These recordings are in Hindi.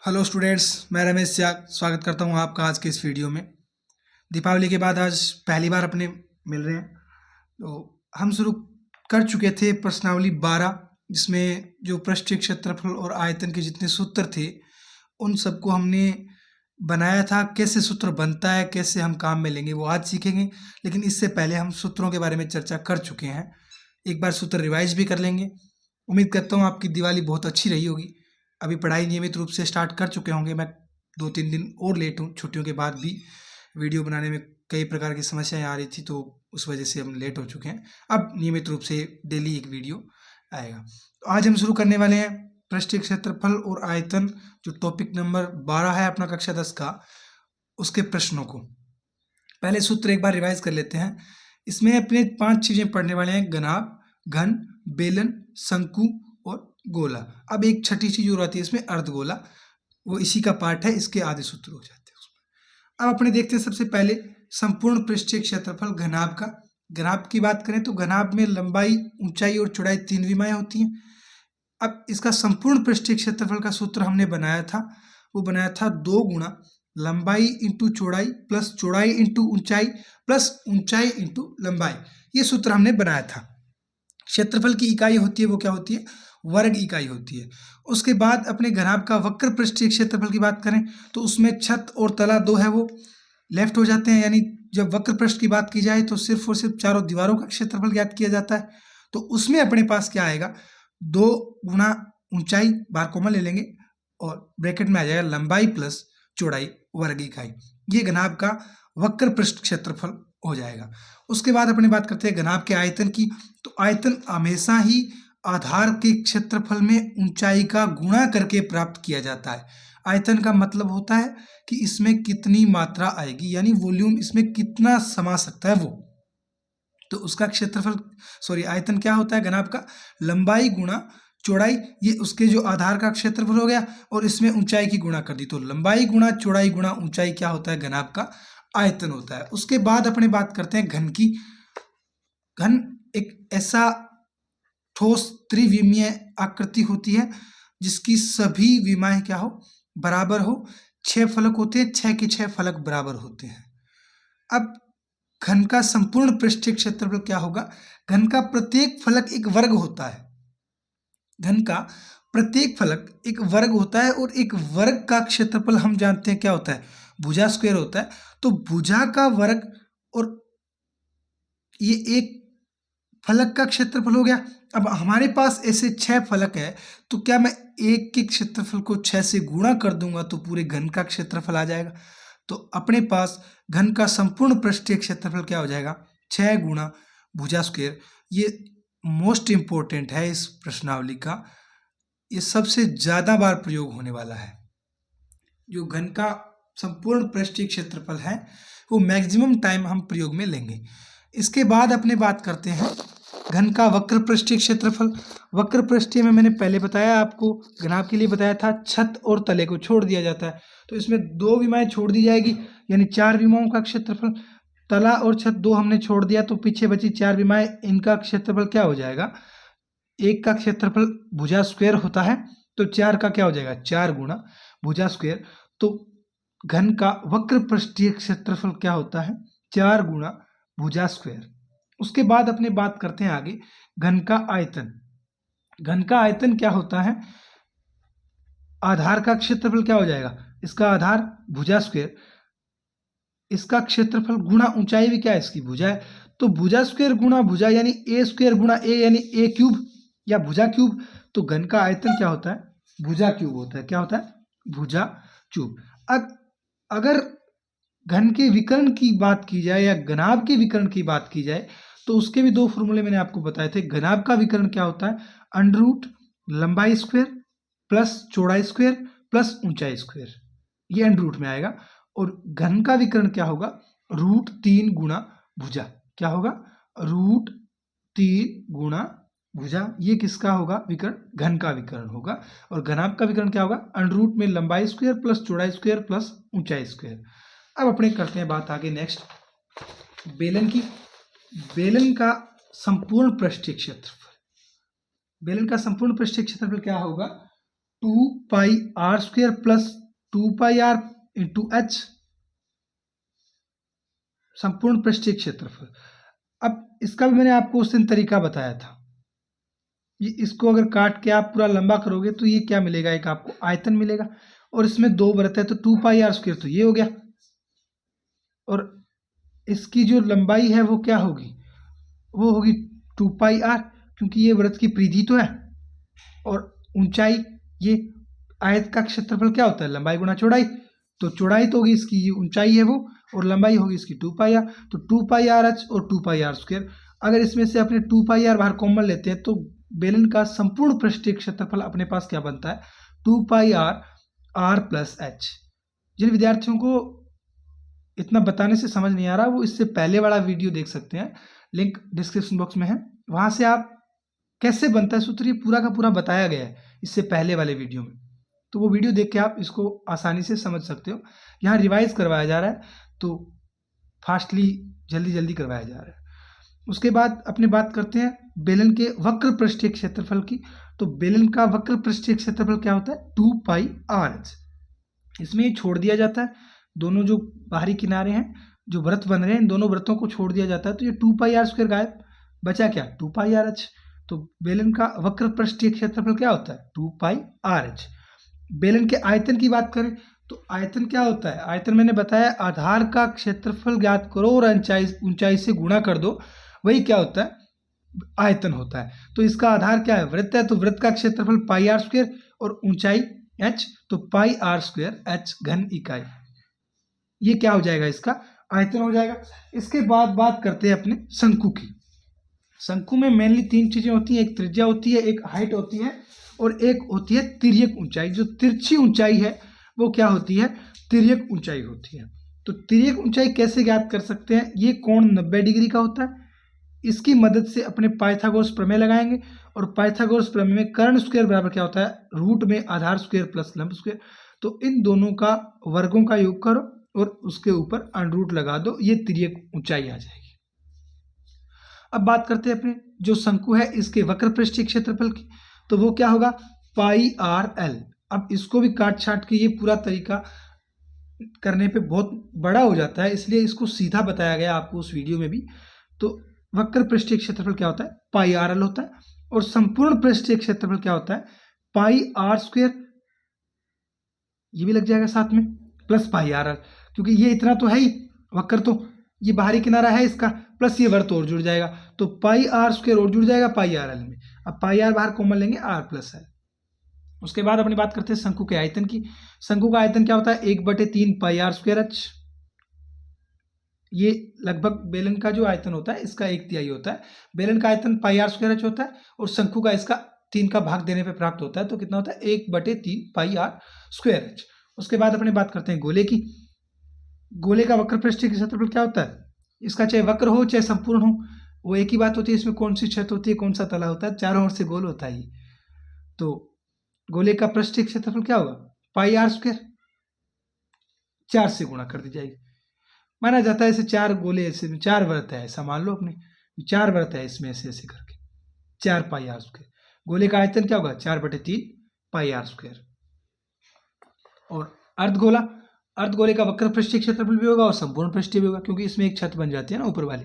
हेलो स्टूडेंट्स, मैं रमेश त्याग स्वागत करता हूं आपका आज के इस वीडियो में। दीपावली के बाद आज पहली बार अपने मिल रहे हैं। तो हम शुरू कर चुके थे प्रश्नावली 12, जिसमें जो पृष्ठीय क्षेत्रफल और आयतन के जितने सूत्र थे उन सबको हमने बनाया था। कैसे सूत्र बनता है, कैसे हम काम में लेंगे, वो आज सीखेंगे। लेकिन इससे पहले हम सूत्रों के बारे में चर्चा कर चुके हैं। एक बार सूत्र रिवाइज भी कर लेंगे। उम्मीद करता हूँ आपकी दिवाली बहुत अच्छी रही होगी। अभी पढ़ाई नियमित रूप से स्टार्ट कर चुके होंगे। मैं 2-3 दिन और लेट हूँ, छुट्टियों के बाद भी वीडियो बनाने में कई प्रकार की समस्याएं आ रही थी, तो उस वजह से हम लेट हो चुके हैं। अब नियमित रूप से डेली एक वीडियो आएगा। तो आज हम शुरू करने वाले हैं पृष्ठीय क्षेत्रफल और आयतन, जो टॉपिक नंबर 12 है अपना कक्षा 10 का, उसके प्रश्नों को। पहले सूत्र एक बार रिवाइज कर लेते हैं। इसमें अपने 5 चीजें पढ़ने वाले हैं: घनाभ, घन, बेलन, शंकु और गोला। अब एक छठी चीज और आती है इसमें, अर्धगोला, वो इसी का पार्ट है। इसके आधे सूत्र हो जाते हैं उसमें। अब अपने देखते हैं सबसे पहले संपूर्ण पृष्ठीय क्षेत्रफल घनाभ का। घनाभ की बात करें तो घनाभ में लंबाई, ऊंचाई और चौड़ाई 3 विमाएं होती हैं। अब इसका संपूर्ण पृष्ठीय क्षेत्रफल का सूत्र हमने बनाया था, वो बनाया था 2 गुणा लंबाई इंटू चौड़ाई प्लस चौड़ाई इंटू ऊंचाई प्लस ऊंचाई इंटू लंबाई। ये सूत्र हमने बनाया था। क्षेत्रफल की इकाई होती है वो क्या होती है? वर्ग इकाई होती है। उसके बाद अपने घनाभ का वक्र पृष्ठीय क्षेत्रफल की बात करें तो उसमें छत और तला दो है वो लेफ्ट हो जाते हैं। यानी जब वक्र पृष्ठ की बात की जाए तो सिर्फ और सिर्फ चारों दीवारों का क्षेत्रफल ज्ञात किया जाता है। तो उसमें अपने पास क्या आएगा? 2 गुणा ऊंचाई, बार कॉमन ले लेंगे, और ब्रैकेट में आ जाएगा लंबाई प्लस चौड़ाई वर्ग इकाई। ये घनाभ का वक्र पृष्ठ क्षेत्रफल हो जाएगा। उसके बाद अपने बात करते हैं घनाभ के आयतन की। तो आयतन हमेशा ही आधार के क्षेत्रफल में ऊंचाई का गुणा करके प्राप्त किया जाता है। आयतन का मतलब होता है कि इसमें कितनी मात्रा आएगी, यानी वॉल्यूम इसमें कितना समा सकता है वो। तो उसका क्षेत्रफल आयतन क्या होता है घनाभ का? लंबाई गुणा चौड़ाई, ये उसके जो आधार का क्षेत्रफल हो गया, और इसमें ऊंचाई की गुणा कर दी। तो लंबाई गुणा चौड़ाई गुणा ऊंचाई क्या होता है? घनाभ का आयतन होता है। उसके बाद अपने बात करते हैं घन की। घन एक ऐसा ठोस त्रिविमीय आकृति होती है जिसकी सभी विमाएं क्या हो? बराबर हो। 6 फलक होते हैं, 6 के 6 फलक बराबर होते हैं। अब घन का संपूर्ण पृष्ठीय क्षेत्रफल क्या होगा? घन का प्रत्येक फलक एक वर्ग होता है। घन का प्रत्येक फलक एक वर्ग होता है, और एक वर्ग का क्षेत्रफल हम जानते हैं क्या होता है? भुजा स्क्वायर होता है। तो भुजा का वर्ग, और ये एक फलक का क्षेत्रफल हो गया। अब हमारे पास ऐसे 6 फलक है, तो क्या मैं एक के क्षेत्रफल को 6 से गुणा कर दूंगा तो पूरे घन का क्षेत्रफल आ जाएगा। तो अपने पास घन का संपूर्ण पृष्ठीय क्षेत्रफल क्या हो जाएगा? 6 गुणा भुजा स्क्वायर। ये मोस्ट इंपॉर्टेंट है इस प्रश्नावली का, ये सबसे ज्यादा बार प्रयोग होने वाला है। जो घन का संपूर्ण पृष्ठीय क्षेत्रफल है वो मैक्सिमम टाइम हम प्रयोग में लेंगे। इसके बाद अपने बात करते हैं घन का वक्र पृष्ठीय क्षेत्रफल। वक्र पृष्ठीय में मैंने पहले बताया आपको, घनाभ के लिए बताया था, छत और तले को छोड़ दिया जाता है। तो इसमें 2 विमाएं छोड़ दी जाएगी, यानी 4 विमाओं का क्षेत्रफल। तला और छत 2 हमने छोड़ दिया, तो पीछे बची 4 विमाएं, इनका क्षेत्रफल क्या हो जाएगा? एक का क्षेत्रफल भुजा स्क्वायर होता है, तो 4 का क्या हो जाएगा? 4 गुणा भुजा स्क्वायर। तो घन का वक्र पृष्ठीय क्षेत्रफल क्या होता है? 4 गुणा भुजा स्क्वायर। उसके बाद अपने बात करते हैं आगे घन का आयतन। घन का आयतन क्या होता है? आधार का क्षेत्रफल क्या हो जाएगा? इसका आधार भुजा स्क्वायर, इसका क्षेत्रफल गुणा ऊंचाई भी क्या है? इसकी भुजा है। तो भुजा स्क्वायर गुणा भुजा, यानी ए स्क्वायर गुणा ए, यानी ए क्यूब या भुजा क्यूब। तो घन का आयतन क्या होता है? भुजा क्यूब होता है। क्या होता है? भुजा क्यूब। अब अगर घन के विकर्ण की बात की जाए या घनाभ के विकर्ण की बात की जाए, तो उसके भी 2 फॉर्मूले मैंने आपको बताए थे। घनाभ का विकर्ण क्या होता है? अंडर रूट लंबाई स्क्वायर प्लस चौड़ाई स्क्वायर प्लस ऊंचाई स्क्वायर, ये अंडर रूट में आएगा। और घन का विकर्ण क्या होगा? रूट 3 गुणा भुजा। क्या होगा? रूट 3 गुणा भुजा। ये किसका होगा विकर्ण? घन का विकर्ण होगा। और घनाभ का विकर्ण क्या होगा? अंडर रूट में लंबाई स्क्वायर प्लस चौड़ाई स्क्वायर प्लस ऊंचाई स्क्वायर। अब अपने करते हैं बात आगे नेक्स्ट बेलन की। बेलन का संपूर्ण पृष्ठीय क्षेत्रफल। बेलन का संपूर्ण पृष्ठीय क्षेत्रफल क्या होगा? 2πr² plus 2πr into H संपूर्ण पृष्ठीय क्षेत्रफल। अब इसका भी मैंने आपको उस दिन तरीका बताया था। ये इसको अगर काट के आप पूरा लंबा करोगे तो ये क्या मिलेगा, एक आपको आयतन मिलेगा और इसमें दो वृत्त है तो 2πr² तो ये हो गया, और इसकी जो लंबाई है वो क्या होगी, वो होगी 2πr, क्योंकि ये वृत्त की परिधि तो है, और ऊंचाई, ये आयत का क्षेत्रफल क्या होता है, लंबाई गुणा चौड़ाई, तो चौड़ाई तो होगी इसकी, ये ऊंचाई है वो, और लंबाई होगी इसकी 2πr, तो 2πrh और 2πr²। अगर इसमें से अपने 2πr बाहर कॉमन लेते हैं तो बेलन का संपूर्ण पृष्ठीय क्षेत्रफल अपने पास क्या बनता है, 2πr r प्लस h। जिन विद्यार्थियों को इतना बताने से समझ नहीं आ रहा वो इससे पहले वाला वीडियो देख सकते हैं, लिंक डिस्क्रिप्शन बॉक्स में है, वहां से आप कैसे बनता है सूत्र ये पूरा का पूरा बताया गया है इससे पहले वाले वीडियो में, तो वो वीडियो देख के आप इसको आसानी से समझ सकते हो। यहाँ रिवाइज करवाया जा रहा है तो फास्टली जल्दी जल्दी करवाया जा रहा है। उसके बाद अपने बात करते हैं बेलन के वक्र पृष्ठीय क्षेत्रफल की। तो बेलन का वक्र पृष्ठीय क्षेत्रफल क्या होता है, 2πrh। इसमें ये छोड़ दिया जाता है, दोनों जो बाहरी किनारे हैं जो वृत्त बन रहे हैं इन दोनों वृत्तों को छोड़ दिया जाता है, तो ये 2πr² गायब, बचा क्या 2πrh। तो बेलन का वक्र पृष्ठीय क्षेत्रफल क्या होता है, 2πrh। बेलन के आयतन की बात करें तो आयतन क्या होता है, आयतन मैंने बताया आधार का क्षेत्रफल ज्ञात करो और ऊंचाई से गुणा कर दो, वही क्या होता है, आयतन होता है। तो इसका आधार क्या है, वृत्त है, तो वृत्त का क्षेत्रफल πr² और ऊंचाई h, तो πr² h घन इकाई, ये क्या हो जाएगा, इसका आयतन हो जाएगा। इसके बाद बात करते हैं अपने शंकु की। शंकु में मेनली तीन चीजें होती हैं, एक त्रिज्या होती है, एक हाइट होती है और एक होती है तिर्यक ऊंचाई। जो तिरछी ऊंचाई है वो क्या होती है, तिर्यक ऊंचाई होती है। तो तिर्यक ऊंचाई कैसे ज्ञात कर सकते हैं, ये कोण 90 डिग्री का होता है, इसकी मदद से अपने पाइथागोरस प्रमेय लगाएंगे, और पाइथागोरस प्रमेय में कर्ण स्क्वायर बराबर क्या होता है, रूट में आधार स्क्वायर प्लस लंब स्क्वायर। तो इन दोनों का वर्गों का योग करो और उसके ऊपर अंडरूट लगा दो, ये तिर्यक ऊंचाई आ जाएगी। अब बात करते हैं अपने जो शंकु है इसके वक्र पृष्ठीय क्षेत्रफल की, तो वो क्या होगा, πrl। अब इसको भी काट छाट के ये पूरा तरीका करने पे बहुत बड़ा हो जाता है, इसलिए इसको सीधा बताया गया आपको उस वीडियो में भी। तो वक्र पृष्ठीय क्षेत्रफल क्या होता है, πrl होता है, और संपूर्ण पृष्ठीय क्षेत्रफल क्या होता है, πr², ये भी लग जाएगा साथ में, प्लस πrl, क्योंकि ये इतना तो है ही वक्र, तो ये बाहरी किनारा है इसका, प्लस ये वर्त और जुड़ जाएगा, तो πr² और जुड़ जाएगा πrl में। अब πr बाहर कॉमन लेंगे, r प्लस l। उसके बाद अपनी बात करते हैं शंकु के आयतन की। शंकु का आयतन क्या होता है, 1/3 πr²h। ये लगभग बेलन का जो आयतन होता है इसका 1/3 होता है। बेलन का आयतन πr² होता है और शंकु का इसका 3 का भाग देने पे प्राप्त होता है, तो कितना होता है, 1/3 πr²h। उसके बाद अपने बात करते हैं गोले की। गोले का वक्र पृष्ठीय क्षेत्रफल क्या होता है, इसका चाहे वक्र हो चाहे संपूर्ण हो वो एक ही बात होती है, इसमें कौन सी छत होती है कौन सा तला होता है, चारों ओर से गोल होता है। तो गोले का पृष्ठीय क्षेत्रफल क्या होगा, πr², 4 से गुणा कर दी जाएगी। माना जाता है ऐसे 4 गोले, ऐसे 4 वृत्त है, ऐसा मान लो अपने 4 वृत्त है इसमें, ऐसे ऐसे करके 4 πr²। गोले का आयतन क्या होगा, 4/3 πr²। और अर्धगोला, अर्धगोले का वक्र पृष्ठीय क्षेत्रफल भी होगा और संपूर्ण पृष्ठीय भी होगा, क्योंकि इसमें एक छत बन जाती है ना ऊपर वाली,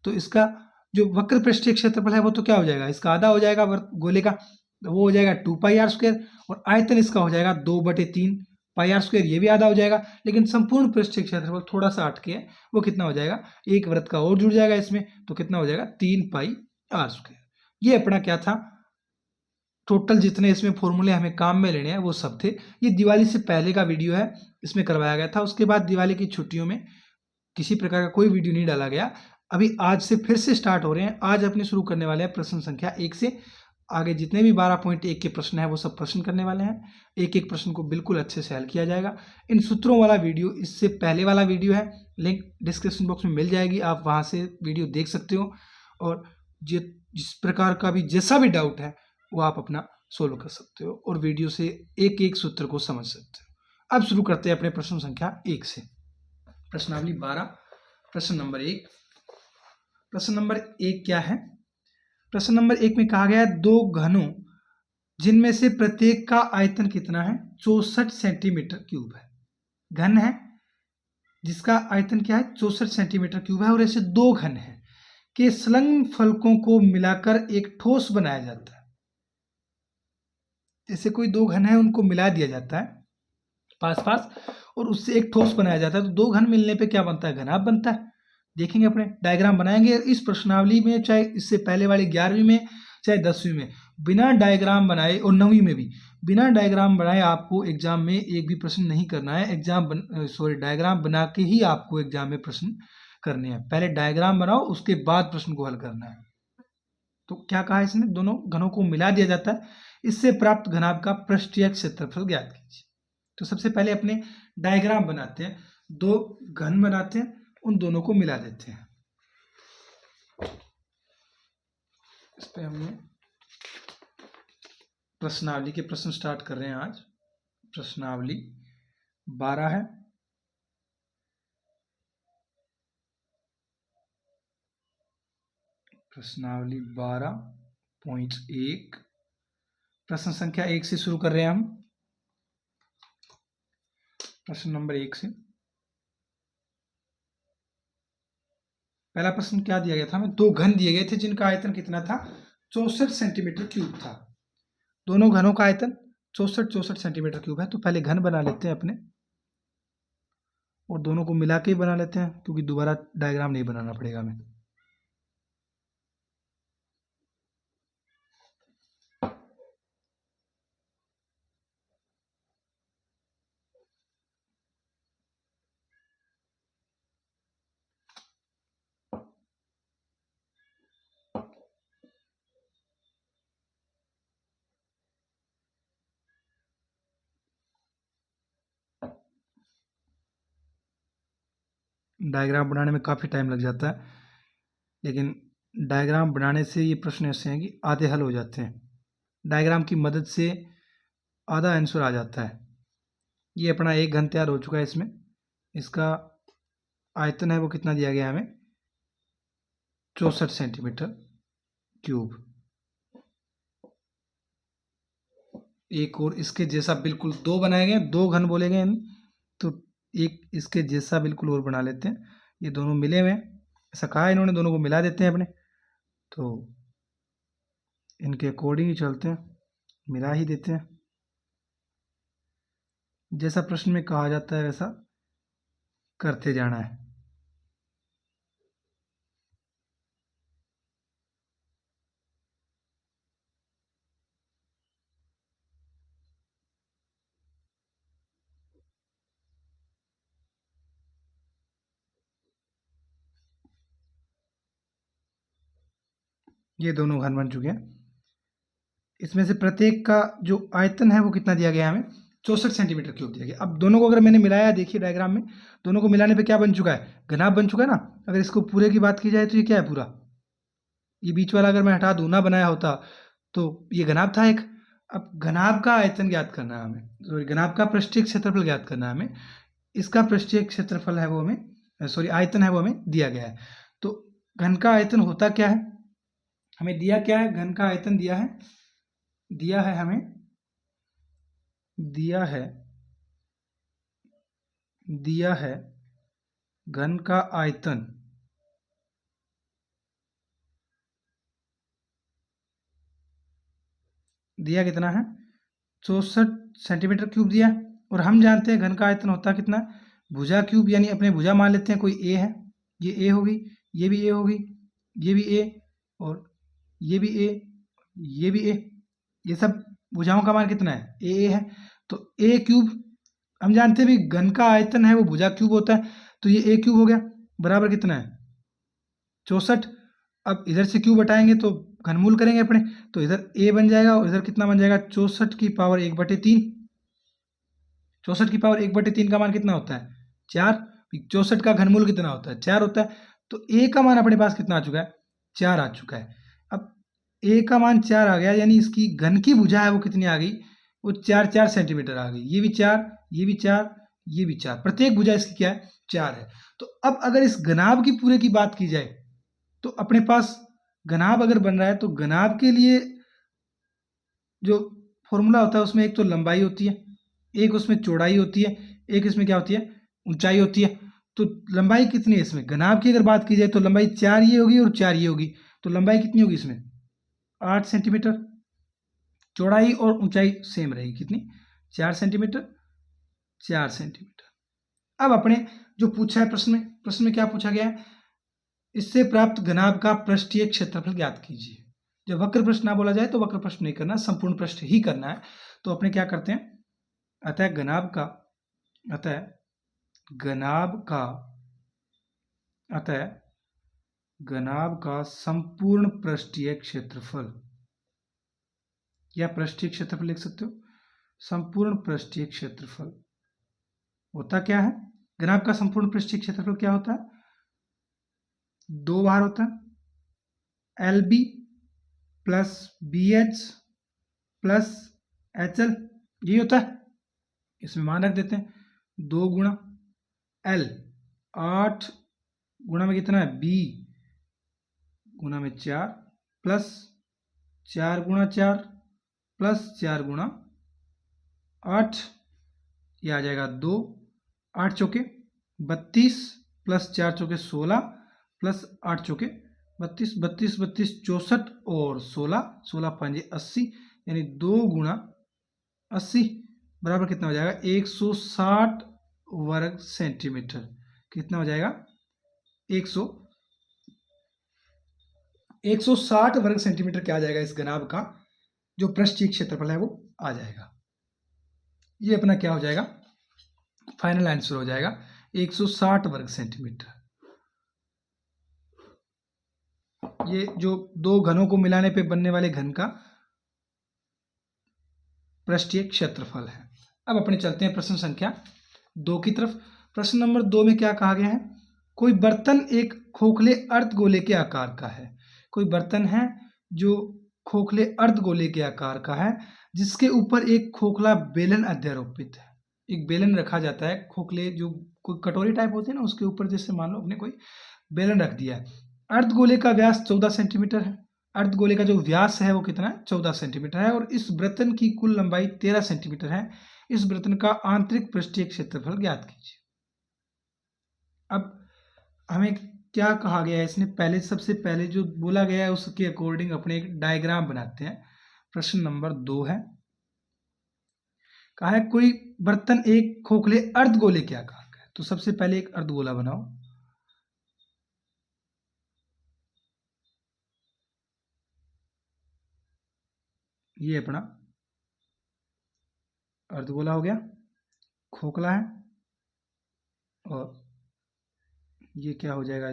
तो इसका जो वक्र पृष्ठीय क्षेत्रफल है वो तो क्या हो जाएगा, इसका आधा हो जाएगा गोले का, वो हो जाएगा 2πr², और आयतन इसका हो जाएगा 2/3 πr², ये भी आधा हो जाएगा। लेकिन संपूर्ण पृष्ठीय क्षेत्रफल थोड़ा सा अटके है, वो कितना हो जाएगा, एक वृत्त का और जुड़ जाएगा इसमें, तो कितना हो जाएगा 3πr²। ये अपना क्या था, टोटल जितने इसमें फॉर्मूले हमें काम में लेने हैं वो सब थे। ये दिवाली से पहले का वीडियो है, इसमें करवाया गया था। उसके बाद दिवाली की छुट्टियों में किसी प्रकार का कोई वीडियो नहीं डाला गया। अभी आज से फिर से स्टार्ट हो रहे हैं। आज अपने शुरू करने वाले हैं प्रश्न संख्या 1 से आगे जितने भी 12.1 के प्रश्न हैं वो सब प्रश्न करने वाले हैं। एक एक प्रश्न को बिल्कुल अच्छे से हल किया जाएगा। इन सूत्रों वाला वीडियो इससे पहले वाला वीडियो है, लिंक डिस्क्रिप्शन बॉक्स में मिल जाएगी, आप वहाँ से वीडियो देख सकते हो, और जिस प्रकार का भी जैसा भी डाउट है वो आप अपना सोल्व कर सकते हो और वीडियो से एक एक सूत्र को समझ सकते हो। अब शुरू करते हैं अपने प्रश्न संख्या 1 से। प्रश्नावली 12, प्रश्न नंबर 1। प्रश्न नंबर 1 क्या है, प्रश्न नंबर 1 में कहा गया है दो घनों जिनमें से प्रत्येक का आयतन कितना है, 64 सेंटीमीटर क्यूब है। घन है जिसका आयतन क्या है, 64 सेंटीमीटर क्यूब है, और ऐसे दो घन है के संलग्न फलकों को मिलाकर एक ठोस बनाया जाता है। जैसे कोई दो घन है उनको मिला दिया जाता है पास पास और उससे एक ठोस बनाया जाता है, तो दो घन मिलने पे क्या बनता है, घनाभ बनता है। देखेंगे अपने डायग्राम बनाएंगे इस प्रश्नावली में, चाहे इससे पहले वाली 11वीं में चाहे 10वीं में, बिना डायग्राम बनाए, और 9वीं में भी बिना डायग्राम बनाए आपको एग्जाम में एक भी प्रश्न नहीं करना है। डायग्राम बना के ही आपको एग्जाम में प्रश्न करने हैं। पहले डायग्राम बनाओ, उसके बाद प्रश्न को हल करना है। तो क्या कहा इसने, दोनों घनों को मिला दिया जाता है, इससे प्राप्त घनाभ का पृष्ठीय क्षेत्रफल ज्ञात कीजिए। तो सबसे पहले अपने डायग्राम बनाते हैं, दो घन बनाते हैं, उन दोनों को मिला देते हैं। इस पे हमने प्रश्नावली के प्रश्न स्टार्ट कर रहे हैं आज। प्रश्नावली 12 है। प्रश्नावली 12.1 प्रश्न संख्या 1 से शुरू कर रहे हैं हम। प्रश्न नंबर 1 से पहला प्रश्न क्या दिया गया था हमें, दो घन दिए गए थे जिनका आयतन कितना था, 64 सेंटीमीटर क्यूब था। दोनों घनों का आयतन 64 सेंटीमीटर क्यूब है। तो पहले घन बना लेते हैं अपने, और दोनों को मिला के ही बना लेते हैं क्योंकि दोबारा डायग्राम नहीं बनाना पड़ेगा हमें। डायग्राम बनाने में काफ़ी टाइम लग जाता है, लेकिन डायग्राम बनाने से ये प्रश्न ऐसे हैं कि आधे हल हो जाते हैं। डायग्राम की मदद से आधा आंसर आ जाता है। ये अपना एक घन तैयार हो चुका है। इसमें इसका आयतन है वो कितना दिया गया है हमें, 64 सेंटीमीटर क्यूब। एक और इसके जैसा बिल्कुल दो बनाए गए, दो घन बोले गए, तो एक इसके जैसा बिल्कुल और बना लेते हैं। ये दोनों मिले हुए हैं, ऐसा कहा इन्होंने, दोनों को मिला देते हैं अपने, तो इनके अकॉर्डिंग ही चलते हैं, मिला ही देते हैं। जैसा प्रश्न में कहा जाता है वैसा करते जाना है। ये दोनों घन बन चुके हैं। इसमें से प्रत्येक का जो आयतन है वो कितना दिया गया है हमें, 64 सेंटीमीटर क्यूब दिया गया। अब दोनों को अगर मैंने मिलाया, देखिए डायग्राम में दोनों को मिलाने पे क्या बन चुका है, घनाभ बन चुका है ना। अगर इसको पूरे की बात की जाए तो ये क्या है, पूरा ये बीच वाला अगर मैं हटा दूं, ना बनाया होता तो ये घनाभ था एक। अब घनाभ का आयतन ज्ञात करना है हमें, सॉरी घनाभ का पृष्ठीय क्षेत्रफल ज्ञात करना है हमें। इसका पृष्ठीय क्षेत्रफल है वो हमें, सॉरी आयतन है वो हमें दिया गया है। तो घन का आयतन होता क्या है, हमें दिया क्या है, घन का आयतन दिया है, दिया है हमें, दिया है, दिया है घन का आयतन दिया कितना है, 64 सेंटीमीटर क्यूब दिया। और हम जानते हैं घन का आयतन होता कितना, भुजा क्यूब, यानी अपने भुजा मान लेते हैं, कोई ए है, ये ए होगी, ये भी ए होगी, ये भी ए, और ये भी ए, ये भी ए, ये सब भुजाओं का मान कितना है, ए है। तो ए क्यूब, हम जानते हैं भी घन का आयतन है वो भुजा क्यूब होता है, तो ये ए क्यूब हो गया, बराबर कितना है, 64। अब इधर से क्यूब हटाएंगे तो घनमूल करेंगे अपने, तो इधर ए बन जाएगा और इधर कितना बन जाएगा, 64 की पावर 1/3। 64 की पावर 1/3 का मान कितना होता है, 4। 64 का घनमूल कितना होता है, 4 होता है। तो ए का मान अपने पास कितना आ चुका है, 4 आ चुका है। अब ए का मान 4 आ गया, यानी इसकी घन की भुजा है वो कितनी आ गई, वो 4 सेंटीमीटर आ गई। ये भी 4, ये भी 4, ये भी 4, प्रत्येक भुजा इसकी क्या है, 4 है। तो अब अगर इस घनाभ की पूरे की बात की जाए तो अपने पास घनाभ अगर बन रहा है तो घनाभ के लिए जो फॉर्मूला होता है उसमें एक तो लंबाई होती है, एक उसमें चौड़ाई होती है, एक इसमें क्या होती है, ऊंचाई होती है। तो लंबाई कितनी है इसमें, घनाभ की अगर बात की जाए तो लंबाई 4 ये होगी और 4 ये होगी, तो लंबाई कितनी होगी इसमें 8 सेंटीमीटर। चौड़ाई और ऊंचाई सेम रहेगी, कितनी 4 सेंटीमीटर, 4 सेंटीमीटर। अब अपने जो पूछा है प्रश्न में क्या पूछा गया है, इससे प्राप्त घनाभ का पृष्ठीय क्षेत्रफल ज्ञात कीजिए। जब वक्र पृष्ठ ना बोला जाए तो वक्र पृष्ठ नहीं करना, संपूर्ण पृष्ठ ही करना है। तो अपने क्या करते हैं, अतः घनाभ का संपूर्ण पृष्ठीय क्षेत्रफल, या पृष्ठीय क्षेत्रफल लिख सकते हो, संपूर्ण पृष्ठीय क्षेत्रफल होता क्या है, घनाभ का संपूर्ण पृष्ठीय क्षेत्रफल क्या होता है, 2 बार होता है LB plus BH plus HL, ये होता है। इसमें मान रख देते हैं 2 गुणा L, 8 गुणा में कितना है B गुणा में 4 प्लस 4 गुणा 4 प्लस 4 गुणा 8, ये आ जाएगा 2, 8 चौके 32 प्लस 4 चौके 16 प्लस 8 चौके 32, 32 32 64 और 16, 16 पंजे 80, यानी 2 गुणा 80 बराबर कितना हो जाएगा 160 वर्ग सेंटीमीटर। कितना हो जाएगा 160 वर्ग सेंटीमीटर क्या आ जाएगा, इस घनाभ का जो पृष्ठीय क्षेत्रफल है वो आ जाएगा। ये अपना क्या हो जाएगा, फाइनल आंसर हो जाएगा 160 वर्ग सेंटीमीटर। ये जो दो घनों को मिलाने पे बनने वाले घन का पृष्ठीय क्षेत्रफल है। अब अपने चलते हैं प्रश्न संख्या 2 की तरफ। प्रश्न नंबर 2 में क्या कहा गया है, कोई बर्तन एक खोखले अर्धगोले के आकार का है। कोई बर्तन है जो खोखले अर्धगोले के आकार का है, जिसके ऊपर एक खोखला बेलन अध्यारोपित है। एक बेलन रखा जाता है, खोखले जो कोई कटोरी टाइप होते हैं ना, उसके ऊपर जैसे मान लो अपने कोई बेलन रख दिया है। अर्धगोले का व्यास 14 सेंटीमीटर है। अर्धगोले का जो व्यास है वो कितना है, 14 सेंटीमीटर है, और इस वृत्तन की कुल लंबाई 13 सेंटीमीटर है। इस वृत्तन का आंतरिक पृष्ठीय क्षेत्रफल ज्ञात कीजिए। अब हमें क्या कहा गया है, इसने पहले सबसे पहले जो बोला गया है उसके अकॉर्डिंग अपने एक डायग्राम बनाते हैं। प्रश्न नंबर 2 है, कहा है कोई बर्तन एक खोखले अर्धगोले के आकार का है। तो सबसे पहले एक अर्धगोला बनाओ, ये अपना अर्धगोला हो गया, खोखला है, और ये क्या हो जाएगा,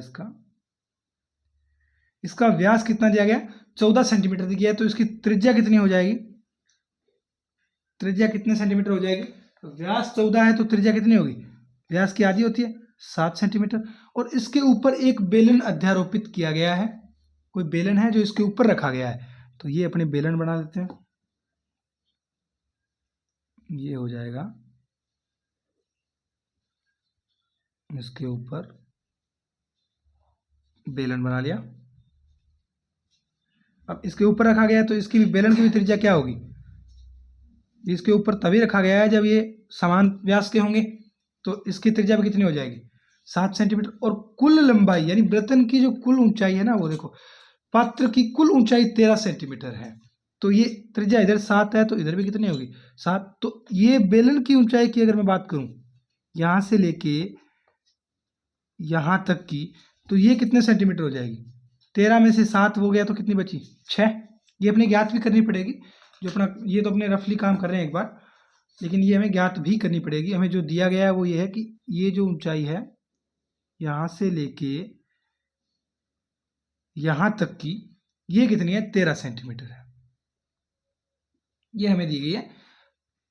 इसका व्यास कितना दिया गया 14 सेंटीमीटर दिया है। तो इसकी त्रिज्या कितनी हो जाएगी, त्रिज्या कितने सेंटीमीटर हो जाएगी, तो व्यास 14 है तो त्रिज्या कितनी होगी, व्यास की आधी होती है 7 सेंटीमीटर। और इसके ऊपर एक बेलन अध्यारोपित किया गया है, कोई बेलन है जो इसके ऊपर रखा गया है। तो ये अपने बेलन बना देते हैं, ये हो जाएगा इसके ऊपर बेलन बना लिया। अब इसके ऊपर रखा गया है तो इसकी भी बेलन की भी त्रिज्या क्या होगी, इसके ऊपर तभी रखा गया है जब ये समान व्यास के होंगे। तो इसकी त्रिज्या भी कितनी हो जाएगी 7 सेंटीमीटर। और कुल लंबाई यानी वृत्तन की जो कुल ऊंचाई है ना, वो देखो पात्र की कुल ऊंचाई 13 सेंटीमीटर है। तो ये त्रिज्या इधर 7 है तो इधर भी कितनी होगी 7। तो ये बेलन की ऊंचाई की अगर मैं बात करूं यहां से लेके यहां तक की, तो ये कितने सेंटीमीटर हो जाएगी, 13 में से 7 हो गया तो कितनी बची 6। ये अपने ज्ञात भी करनी पड़ेगी, जो अपना ये तो अपने रफली काम कर रहे हैं एक बार, लेकिन ये हमें ज्ञात भी करनी पड़ेगी। हमें जो दिया गया है वो ये है कि ये जो ऊंचाई है यहां से लेके यहां तक की ये कितनी है 13 सेंटीमीटर है। ये हमें दी गई है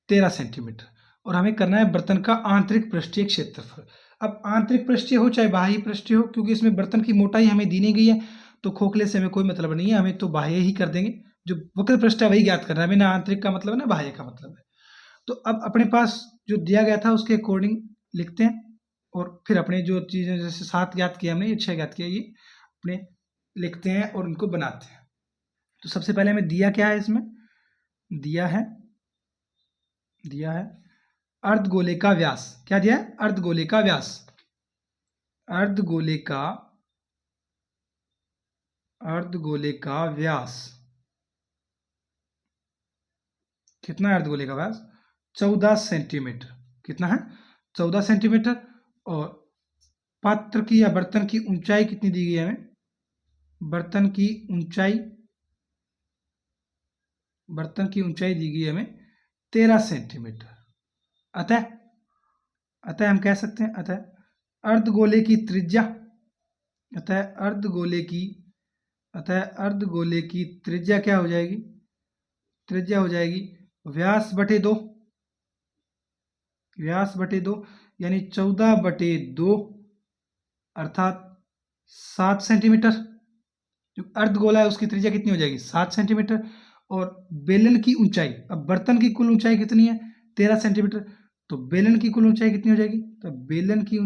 13 सेंटीमीटर, और हमें करना है बर्तन का आंतरिक पृष्ठीय क्षेत्रफल। अब आंतरिक पृष्ठीय हो चाहे बाह्य पृष्ठीय हो, क्योंकि इसमें बर्तन की मोटाई हमें दी नहीं गई है तो खोखले से हमें कोई मतलब नहीं है, हमें तो बाह्य ही कर देंगे। जो वक्र पृष्ठ है वही ज्ञात करना है हमें, ना आंतरिक का मतलब है ना बाह्य का मतलब है। तो अब अपने पास जो दिया गया था उसके अकॉर्डिंग लिखते हैं, और फिर अपने जो चीज़ें जैसे 7 ज्ञात किया हमने, ये 6 ज्ञात किया, ये अपने लिखते हैं और उनको बनाते हैं। तो सबसे पहले हमें दिया क्या है, इसमें दिया है दिया है अर्धगोले का व्यास। क्या दिया है? अर्धगोले का व्यास। अर्धगोले का व्यास कितना है? अर्धगोले का व्यास 14 सेंटीमीटर। कितना है? 14 सेंटीमीटर। और पात्र की या बर्तन की ऊंचाई कितनी दी गई है हमें? बर्तन की ऊंचाई दी गई है हमें 13 सेंटीमीटर। अतः हम कह सकते हैं अर्धगोले की त्रिज्या अर्धगोले की त्रिज्या क्या हो जाएगी? त्रिज्या हो जाएगी व्यास बटे 2, यानी 14/2 अर्थात 7 सेंटीमीटर। जो अर्धगोला है उसकी त्रिज्या कितनी हो जाएगी? 7 सेंटीमीटर। और बेलन की ऊंचाई, अब बर्तन की कुल ऊंचाई कितनी है? 13 सेंटीमीटर। तो बेलन की कुल ऊंचाई कितनी हो जाएगी? तो बेलन की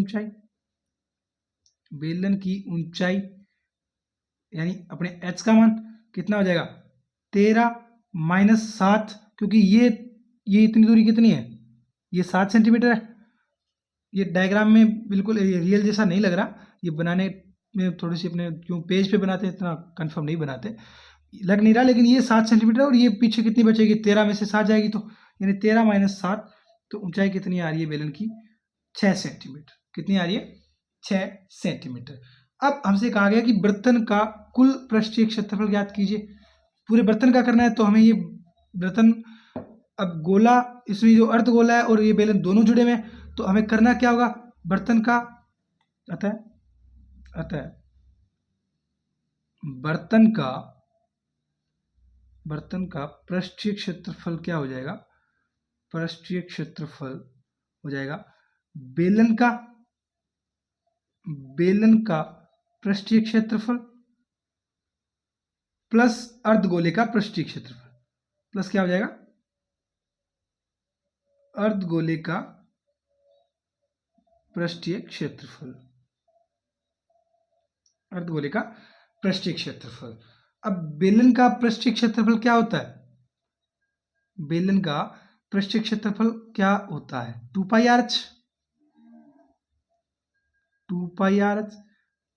ऊंचाई यानी अपने h का मान कितना हो जाएगा? 13 - 7, क्योंकि ये इतनी दूरी कितनी है? ये 7 सेंटीमीटर है। ये डायग्राम में बिल्कुल रियल जैसा नहीं लग रहा, ये बनाने में थोड़ी सी अपने क्यों पेज पे बनाते हैं इतना कंफर्म नहीं बनाते, लग नहीं रहा, लेकिन ये 7 सेंटीमीटर और ये पीछे कितनी बचेगी? 13 में से 7 जाएगी तो यानी 13 - 7, तो ऊंचाई कितनी आ रही है बेलन की? 6 सेंटीमीटर। कितनी आ रही है? 6 सेंटीमीटर। अब हमसे कहा गया कि बर्तन का कुल पृष्ठीय क्षेत्रफल ज्ञात कीजिए। पूरे बर्तन का करना है तो हमें ये बर्तन, अब गोला, इसमें जो अर्धगोला है और ये बेलन दोनों जुड़े हुए हैं, तो हमें करना क्या होगा? बर्तन का बर्तन का पृष्ठीय क्षेत्रफल क्या हो जाएगा? पृष्ठीय क्षेत्रफल हो जाएगा बेलन का पृष्ठीय क्षेत्रफल प्लस अर्धगोले का पृष्ठीय क्षेत्रफल, प्लस क्या हो जाएगा? अर्धगोले का पृष्ठीय क्षेत्रफल। अब बेलन का पृष्ठीय क्षेत्रफल क्या होता है? बेलन का पृष्ठीय क्षेत्रफल क्या होता है? 2πr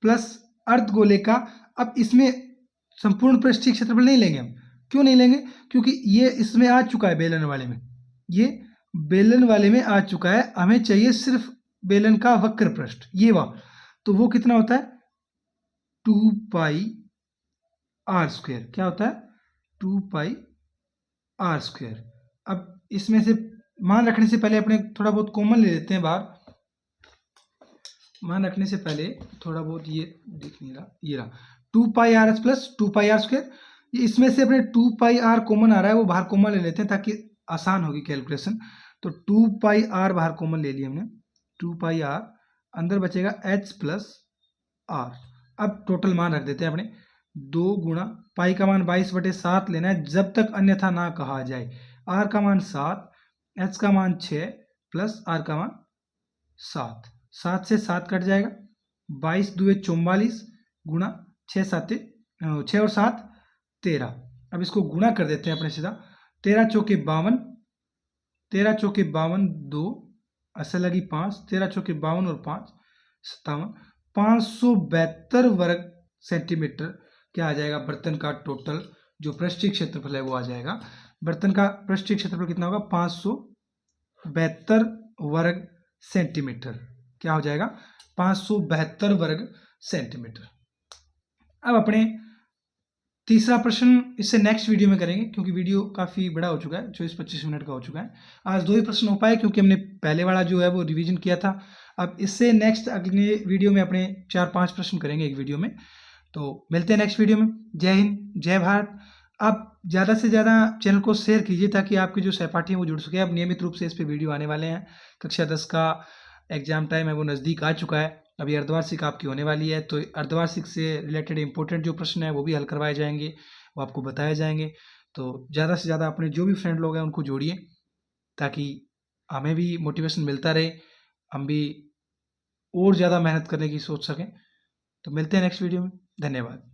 प्लस अर्धगोले का। अब इसमें संपूर्ण पृष्ठीय क्षेत्रफल नहीं लेंगे हम। क्यों नहीं लेंगे? क्योंकि ये इसमें आ चुका है, बेलन वाले में, ये बेलन वाले में आ चुका है। हमें चाहिए सिर्फ बेलन का वक्र पृष्ठ, ये वाला, तो वो कितना होता है? 2πr²। क्या होता है? 2πr²। अब इसमें से मान रखने से पहले अपने थोड़ा बहुत कॉमन ले लेते हैं बाहर। मान रखने से पहले थोड़ा बहुत, ये दिख नहीं रहा, ये रहा 2πr प्लस 2πr²। ये इसमें से अपने 2πr कॉमन आ रहा है, वो बाहर कॉमन ले लेते हैं ताकि आसान होगी कैलकुलेशन। तो 2πr बाहर कॉमन ले लिया हमने, 2πr, अंदर बचेगा h प्लस r। अब टोटल मान रख देते हैं अपने, 2 गुणा पाई का मान 22/7 लेना है जब तक अन्यथा ना कहा जाए। r का मान 7, h का मान 6 प्लस r का मान 7। 7 से 7 कट जाएगा, 22 दूए 44 गुणा 6 और 7 13। अब इसको गुणा कर देते हैं अपने सीधा, 13 चौके 52, 2 ऐसे लगी 5, 13 चौके 52 और 5 57, 572 वर्ग सेंटीमीटर क्या आ जाएगा? बर्तन का टोटल जो पृष्ठीय क्षेत्रफल है वो आ जाएगा। बर्तन का पृष्ठीय क्षेत्रफल कितना होगा? 572 वर्ग सेंटीमीटर। क्या हो जाएगा? 572 वर्ग सेंटीमीटर। अब अपने तीसरा प्रश्न इससे नेक्स्ट वीडियो में करेंगे, क्योंकि वीडियो काफ़ी बड़ा हो चुका है, 24-25 मिनट का हो चुका है। आज 2 ही प्रश्न हो पाए क्योंकि हमने पहले वाला जो है वो रिवीजन किया था। अब इससे नेक्स्ट अगले वीडियो में अपने 4-5 प्रश्न करेंगे एक वीडियो में। तो मिलते हैं नेक्स्ट वीडियो में। जय हिंद, जय भारत। आप ज़्यादा से ज़्यादा चैनल को शेयर कीजिए ताकि आपके जो सहपाठी हैं वो जुड़ सके। अब नियमित रूप से इस पर वीडियो आने वाले हैं। कक्षा 10 का एग्जाम टाइम है वो नज़दीक आ चुका है। अभी अर्धवार्षिक आपकी होने वाली है, तो अर्धवार्षिक से रिलेटेड इंपॉर्टेंट जो प्रश्न है वो भी हल करवाए जाएंगे, वो आपको बताए जाएंगे। तो ज़्यादा से ज़्यादा अपने जो भी फ्रेंड लोग हैं उनको जोड़िए ताकि हमें भी मोटिवेशन मिलता रहे, हम भी और ज़्यादा मेहनत करने की सोच सकें। तो मिलते हैं नेक्स्ट वीडियो में। धन्यवाद।